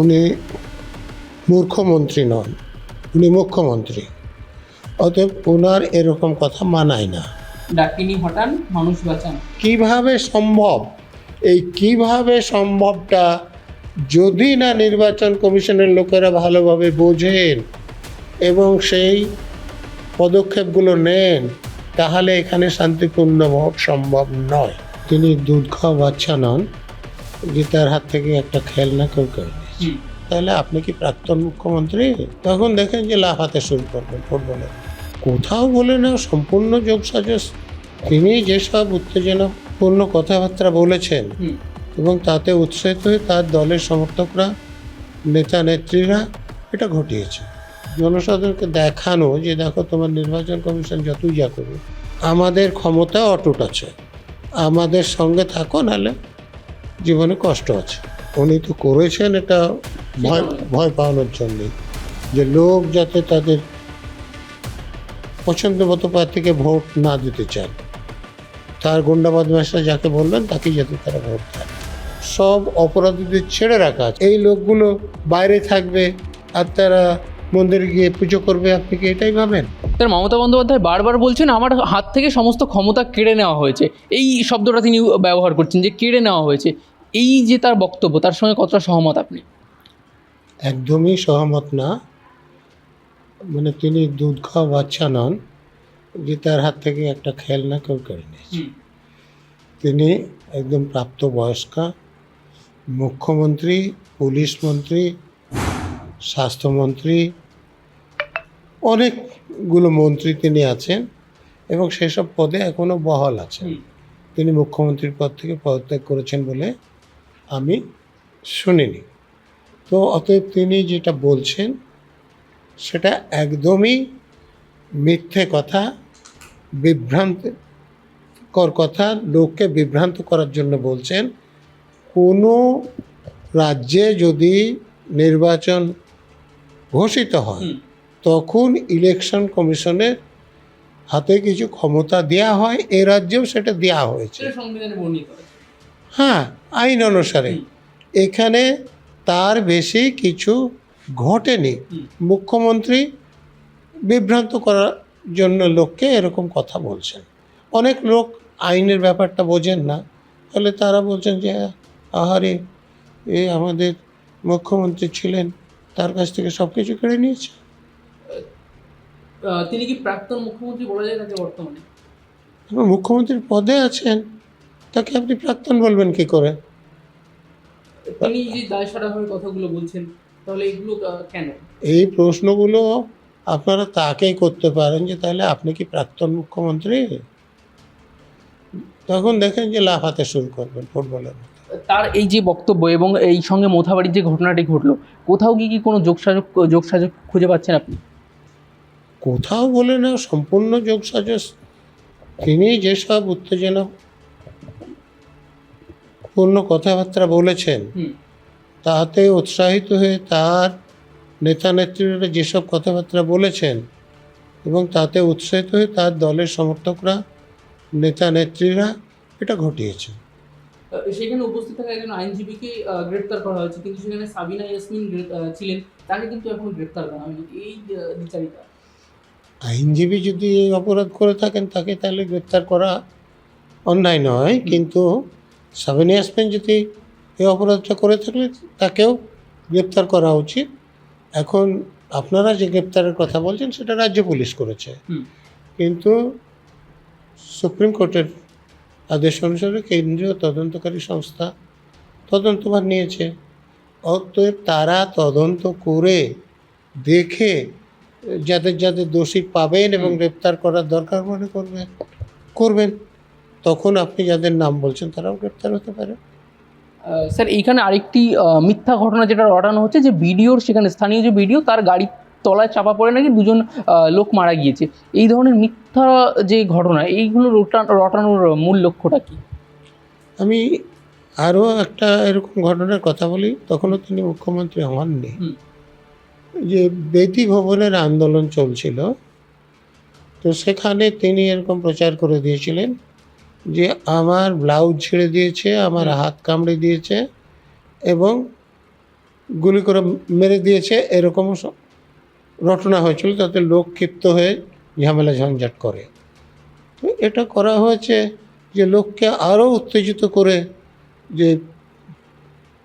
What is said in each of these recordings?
উনি মূর্খমন্ত্রী নন, উনি মুখ্যমন্ত্রী, অতএব ওনার এরকম কথা মানায় না। ডাকিনি হটান মানুষ বাঁচান। কিভাবে সম্ভব, এই কিভাবে সম্ভবটা যদি না নির্বাচন কমিশনের লোকেরা ভালোভাবে বোঝেন এবং সেই পদক্ষেপগুলো নেন, তাহলে এখানে শান্তিপূর্ণ ভোট সম্ভব নয়। তিনি দুধ খাওয়া বাচ্চা নন যে তার হাত থেকে একটা খেলনা কেউ কেড়ে নিয়েছে। তাহলে আপনি কি প্রাক্তন মুখ্যমন্ত্রী? তখন দেখেন যে লাফাতে শুরু করবেন ফুটবলে। কোথাও বলে না সম্পূর্ণ যোগসাজশ। তিনি যেসব উত্তেজনাপূর্ণ কথাবার্তা বলেছেন এবং তাতে উৎসাহিত হয়ে তার দলের সমর্থকরা, নেতা নেত্রীরা এটা ঘটিয়েছে। জনসাধারণকে দেখানো যে দেখো তোমার নির্বাচন কমিশন যতই যা করবে, আমাদের ক্ষমতা অটুট আছে, আমাদের সঙ্গে থাকো, নাহলে জীবনে কষ্ট আছে। উনি তো করেছেন এটা ভয় পাওয়ানোর জন্যে, যে লোক যাতে তাদের পছন্দ মতো প্রার্থীকে ভোট না দিতে চান, তার গুন্ডা বদমাশরা যাকে বলবেন তাকে যাতে তারা ভোট দেন। সব অপরাধীদের ছেড়ে রাখা আছে, এই লোকগুলো বাইরে থাকবে আর তারা মন্দিরে গিয়ে পুজো করবে। আপনি কি এটাই ভাবেন? স্যার, মমতা বন্দ্যোপাধ্যায় বারবার বলছেন আমার হাত থেকে সমস্ত ক্ষমতা কেড়ে নেওয়া হয়েছে, এই শব্দটা তিনি ব্যবহার করছেন যে কেড়ে নেওয়া হয়েছে। এই যে তার বক্তব্য, তার সঙ্গে কতটা সহমত আপনি? একদমই সহমত না। মানে তিনি দুধ খাওয়া বাচ্চা নন যে তার হাত থেকে একটা খেলনা কেউ কেড়ে নিয়েছে। তিনি একদম প্রাপ্তবয়স্কা মুখ্যমন্ত্রী, পুলিশ মন্ত্রী, স্বাস্থ্যমন্ত্রী, অনেকগুলো মন্ত্রী তিনি আছেন এবং সেসব পদে এখনও বহাল আছেন। তিনি মুখ্যমন্ত্রীর পদ থেকে পদত্যাগ করেছেন বলে আমি শুনিনি। তো অতএব তিনি যেটা বলছেন সেটা একদমই মিথ্যে কথা, বিভ্রান্তিকর কথা, লোককে বিভ্রান্ত করার জন্য বলছেন। কোনো রাজ্যে যদি নির্বাচন ঘোষিত হয় তখন ইলেকশন কমিশনের হাতে কিছু ক্ষমতা দেওয়া হয়, এ রাজ্যেও সেটা দেওয়া হয়েছে, হ্যাঁ, আইন অনুসারে। এখানে তার বেশি কিছু ঘটেনি। মুখ্যমন্ত্রী বিভ্রান্ত করার জন্য লোককে এরকম কথা বলছেন। অনেক লোক আইনের ব্যাপারটা বোঝেন না, ফলে তারা বলছেন যে আহারে, এ আমাদের মুখ্যমন্ত্রী ছিলেন, তার কাছ থেকে সব কিছু কেড়ে নিয়েছে। তিনি কি প্রাক্তন মুখ্যমন্ত্রী বলা যায় তাকে বর্তমানে? মুখ্যমন্ত্রীর পদে আছেন, তাকে আপনি প্রাক্তন বলবেন কি করে? তিনি যে দায় সারাভাবে কথাগুলো বলছেন, তাহলে এগুলো কেন? এই প্রশ্নগুলো আপনারা তাকেই করতে পারেন যে তাহলে আপনি কি প্রাক্তন মুখ্যমন্ত্রী? তখন দেখেন যে লাফাতে শুরু করবেন ফুটবলের মতো। তার এই যে বক্তব্য এবং এই সঙ্গে মোথাবাড়ির যে ঘটনাটি ঘটলো, কোথাও কি কোনো যোগসাজক খুঁজে পাচ্ছেন আপনি? কোথাও বলে না সম্পূর্ণ যোগসাজশ। তিনি যেসব উত্তেজনাপূর্ণ কথাবার্তা বলেছেন তাতে উৎসাহিত হয়ে তার নেতা নেত্রীরা যেসব কথাবার্তা বলেছেন এবং তাতে উৎসাহিত হয়ে তার দলের সমর্থকরা, নেতা নেত্রীরা এটা ঘটিয়েছে। সেখানে উপস্থিত থাকা একজন আইনজীবীকে গ্রেপ্তার করা হয়েছে, কিন্তু সেখানে সাবিনা ইয়াসমিন ছিলেন, তাকে কিন্তু এখন গ্রেপ্তার করা হয়নি। এই বিচারিতা, আইনজীবী যদি এই অপরাধ করে থাকেন তাকে তাহলে গ্রেপ্তার করা অন্যায় নয়, কিন্তু সাবিনা ইয়াসমিন যদি এই অপরাধটা করে থাকলে তাকেও গ্রেপ্তার করা উচিত। এখন আপনারা যে গ্রেপ্তারের কথা বলছেন সেটা রাজ্য পুলিশ করেছে, কিন্তু সুপ্রিম কোর্টের আদেশ অনুসারে কেন্দ্রীয় তদন্তকারী সংস্থা তদন্তভার নিয়েছে। অতএব তারা তদন্ত করে দেখে যাদের যাদের দোষী পাবেন এবং গ্রেপ্তার করার দরকার মনে করবেন, তখন আপনি যাদের নাম বলছেন তারাও গ্রেপ্তার হতে পারে। স্যার, এইখানে আরেকটি মিথ্যা ঘটনা যেটা রটানো হচ্ছে যে বিডিওর, সেখানে স্থানীয় যে বিডিও, তার গাড়ির তলায় চাপা পড়ে নাকি দুজন লোক মারা গিয়েছে। এই ধরনের মিথ্যা যে ঘটনা, এইগুলো রটানোর মূল লক্ষ্যটা কি? আমি আরও একটা এরকম ঘটনার কথা বলি, তখনও তিনি মুখ্যমন্ত্রী হননি। যে বেদি ভবনের আন্দোলন চলছিল, তো সেখানে তিনি এরকম প্রচার করে দিয়েছিলেন যে আমার ব্লাউজ ছেড়ে দিয়েছে, আমার হাত কামড়ে দিয়েছে এবং গুলি করে মেরে দিয়েছে, এরকমও ঘটনা হয়েছিল, তাতে লোক ক্ষিপ্ত হয়ে ঝামেলা ঝঞ্ঝাট করে। তো এটা করা হয়েছে যে লোককে আরও উত্তেজিত করে, যে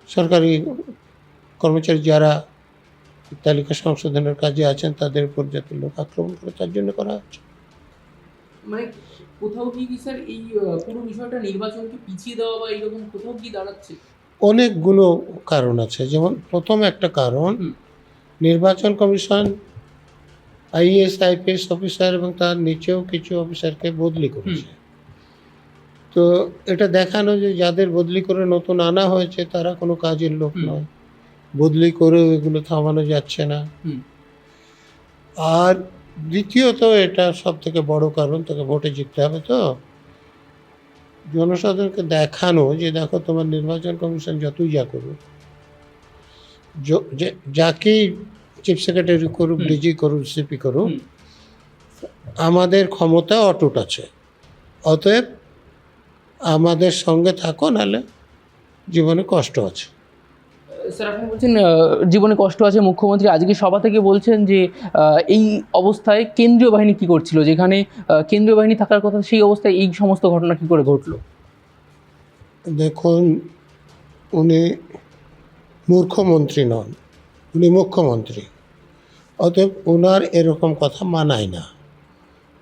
সরকারি কর্মচারী যারা তালিকা সংশোধনের কাজে আছেন তাদের উপর যাতে লোক আক্রমণ করে, তার জন্য করা হচ্ছে। মানে কোথাও কি স্যার এই পুরো বিষয়টা নির্বাচনকে পিছিয়ে দেওয়া বা এইরকম কোথাও কি দাঁড়াচ্ছে? অনেকগুলো কারণ আছে। যেমন প্রথম একটা কারণ, নির্বাচন কমিশন আইএএস আইপিএস অফিসার এবং তার নিচেও কিছু অফিসারকে বদলি করেছে। তো এটা দেখানো যে যাদের বদলি করে নতুন আনা হয়েছে তারা কোনো কাজের লোক নয়, বদলি করেও এগুলো থামানো যাচ্ছে না। আর দ্বিতীয়ত, এটা সব থেকে বড় কারণ, তাকে ভোটে জিততে হবে, তো জনসাধারণকে দেখানো যে দেখো তোমার নির্বাচন কমিশন যতই যা করুক, যাকেই চিফ সেক্রেটারি করুক, ডিজি করুক, সিপি করুক, আমাদের ক্ষমতা অটুট আছে, অতএব আমাদের সঙ্গে থাকো, নাহলে জীবনে কষ্ট আছে। স্যার আপনি বলছেন জীবনে কষ্ট আছে, মুখ্যমন্ত্রী আজকে সভা থেকে বলছেন যে এই অবস্থায় কেন্দ্রীয় বাহিনী কি করছিল, যেখানে কেন্দ্রীয় বাহিনী থাকার কথা সেই অবস্থায় এই সমস্ত ঘটনা কি করে ঘটলো? দেখুন, উনি মূর্খমন্ত্রী নন, উনি মুখ্যমন্ত্রী, অতএব ওনার এরকম কথা মানায় না।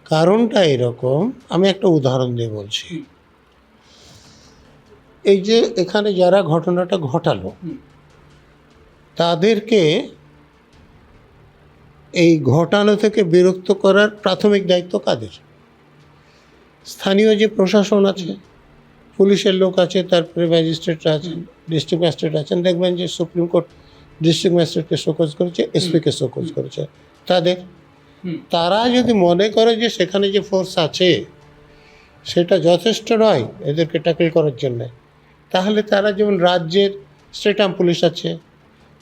কারণটা এরকম, আমি একটা উদাহরণ দিয়ে বলছি। এই যে এখানে যারা ঘটনাটা ঘটালো, তাদেরকে এই ঘটানো থেকে বিরক্ত করার প্রাথমিক দায়িত্ব কাদের? স্থানীয় যে প্রশাসন আছে, পুলিশের লোক আছে, তারপরে ম্যাজিস্ট্রেটরা আছেন, ডিস্ট্রিক্ট ম্যাজিস্ট্রেট আছেন। দেখবেন যে সুপ্রিম কোর্ট ডিস্ট্রিক্ট ম্যাজিস্ট্রেটকে শোকজ করেছে, এসপিকে শোকজ করেছে। তারা যদি মনে করে যে সেখানে যে ফোর্স আছে সেটা যথেষ্ট নয় এদেরকে ট্যাকেল করার জন্যে, তাহলে তারা, যেমন রাজ্যের স্টেট আর্ম পুলিশ আছে,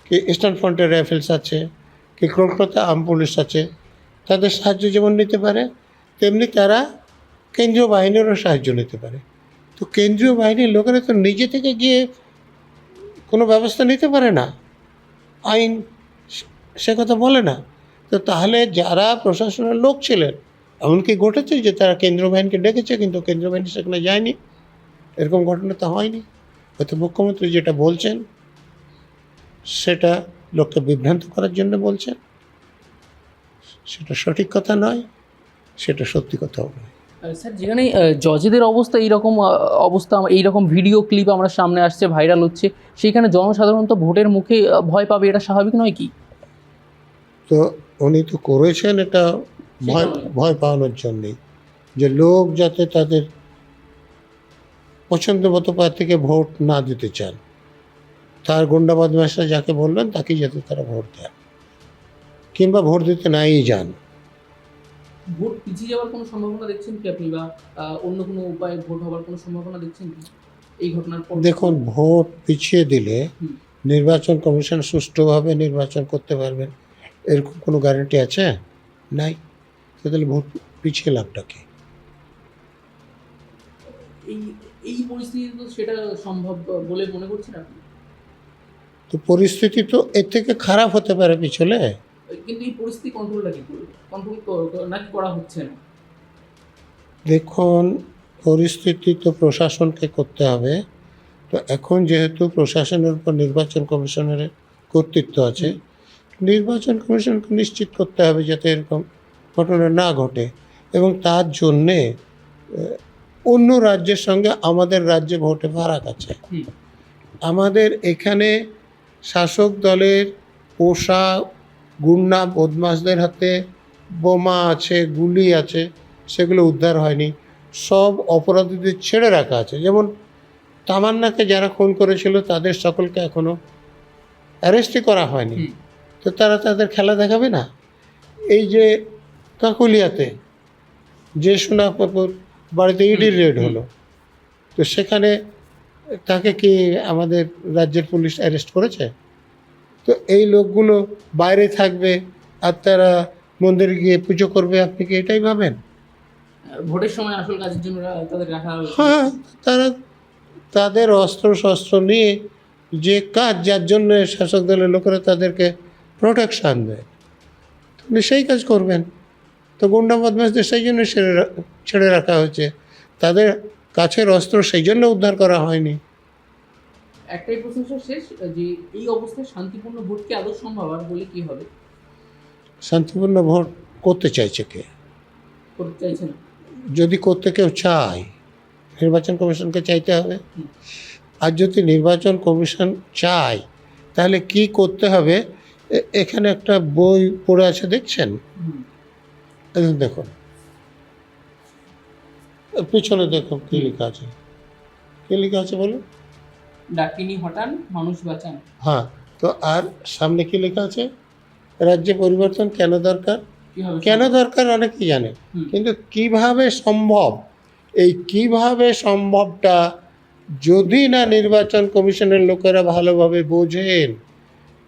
কি ইস্টার্ন ফ্রন্টিয়ার রাইফেলস আছে, কি কলকাতা আর্ম পুলিশ আছে, তাদের সাহায্য যেমন নিতে পারে, তেমনি তারা কেন্দ্রীয় বাহিনীরও সাহায্য নিতে পারে। তো কেন্দ্রীয় বাহিনীর লোকেরা তো নিজে থেকে গিয়ে কোনো ব্যবস্থা নিতে পারে না, আইন সে কথা বলে না। তো তাহলে যারা প্রশাসনের লোক ছিলেন, এমনকি ঘটেছে যে তারা কেন্দ্রীয় বাহিনীকে ডেকেছে, কিন্তু কেন্দ্রীয় বাহিনী সেখানে যায়নি, এরকম ঘটনা তো হয়নি। হয়তো মুখ্যমন্ত্রী যেটা বলছেন সেটা লোককে বিভ্রান্ত করার জন্য বলছেন, সেটা সঠিক কথা নয়, সেটা সত্যি কথাও নয়। স্যার যেখানে জজেদের অবস্থা এইরকম অবস্থা, এইরকম ভিডিও ক্লিপ আমরা সামনে আসছে, ভাইরাল হচ্ছে, সেইখানে জনসাধারণ তো ভোটের মুখে ভয় পাবে, এটা স্বাভাবিক নয় কি? তো উনি তো করেছেন এটা ভয় পাওয়ানোর জন্যেই, যে লোক যাতে তাদের পছন্দ মতো প্রার্থীকে ভোট না দিতে চান, তার গুন্ডা বদমাশরা যাকে বললেন তাকেই যাতে তারা ভোট দেন, কিংবা ভোট দিতে নাই যান। ভোট পিছিয়ে যাওয়ার কোনো সম্ভাবনা দেখছেন কি আপনি, বা অন্য কোনো উপায়ে ভোট হওয়ার কোনো সম্ভাবনা দেখছেন কি এই ঘটনার পর? দেখুন, ভোট পিছিয়ে দিলে নির্বাচন কমিশন সুষ্ঠুভাবে নির্বাচন করতে পারবেন এরকম কোনো গ্যারান্টি আছে? নাই। তাহলে ভোট পিছিয়ে লাভটা কি? এই পরিস্থিতি তো সেটা সম্ভব বলে মনে করছেন আপনি? তো পরিস্থিতি তো এর থেকে খারাপ হতে পারে পিছলে। কিন্তু এই পরিস্থিতি কন্ট্রোলটা কি করবে? কন্ট্রোল নাকি করা হচ্ছে না? দেখুন, পরিস্থিতি তো প্রশাসনকে করতে হবে। তো এখন যেহেতু প্রশাসনের উপর নির্বাচন কমিশনের কর্তৃত্ব আছে, নির্বাচন কমিশনকে নিশ্চিত করতে হবে যাতে এরকম ঘটনা না ঘটে, এবং তার জন্যে অন্য রাজ্যের সঙ্গে আমাদের রাজ্যে ভোটে ফারাক আছে। আমাদের এখানে শাসক দলের পোষা গুন্ডা বদমাশদের হাতে বোমা আছে, গুলি আছে, সেগুলো উদ্ধার হয়নি, সব অপরাধীদের ছেড়ে রাখা আছে। যেমন তামান্নাকে যারা খুন করেছিল তাদের সকলকে এখনও অ্যারেস্টই করা হয়নি, তো তারা তাদের খেলা দেখাবে না? এই যে কাকুলিয়াতে যে সোনাপুর বাড়িতে ইডির রেড হলো, তো সেখানে তাকে কি আমাদের রাজ্যের পুলিশ অ্যারেস্ট করেছে? তো এই লোকগুলো বাইরে থাকবে আর তারা মন্দিরে গিয়ে পুজো করবে, আপনি কি এটাই ভাবেন? ভোটের সময় আসল কাজের জন্য তাদের রাখা হয়েছে। হ্যাঁ, তারা তাদের অস্ত্র শস্ত্র নিয়ে যে কাজ যার জন্য শাসক দলের লোকেরা তাদেরকে প্রোটেকশান দেয়, আপনি সেই কাজ করবেন। তো গুন্ডা বদমাশদের সেই জন্য ছেড়ে রাখা হয়েছে, তাদের কাছের অস্ত্র সেই জন্য উদ্ধার করা হয়নি। একটাই প্রশ্ন স্যার শেষ, যে এই অবস্থায় শান্তিপূর্ণ ভোট কি আদৌ সম্ভব, আর বলে কি হবে? শান্তিপূর্ণ ভোট করতে চাইছে কে? করতে চাইছে না। যদি করতে কেউ চায়, নির্বাচন কমিশনকে চাইতে হবে। আর যদি নির্বাচন কমিশন চায়, তাহলে কি করতে হবে? এখানে একটা বই পড়ে আছে, দেখছেন? দেখুন, পিছনে দেখুন কি লেখা আছে। কি লেখা আছে বলুন? ডাকিনি হটান, মানুষ বাঁচান। হ্যাঁ, তো আর সামনে কি লেখা আছে? রাজ্যে পরিবর্তন কেন দরকার? কেন দরকার অনেকেই জানে, কিন্তু কিভাবে সম্ভব, এই কিভাবে সম্ভবটা যদি না নির্বাচন কমিশনের লোকেরা ভালোভাবে বোঝেন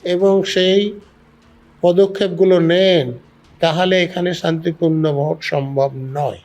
এবং সেই পদক্ষেপগুলো নেন, তাহলে এখানে শান্তিপূর্ণ ভোট সম্ভব নয়।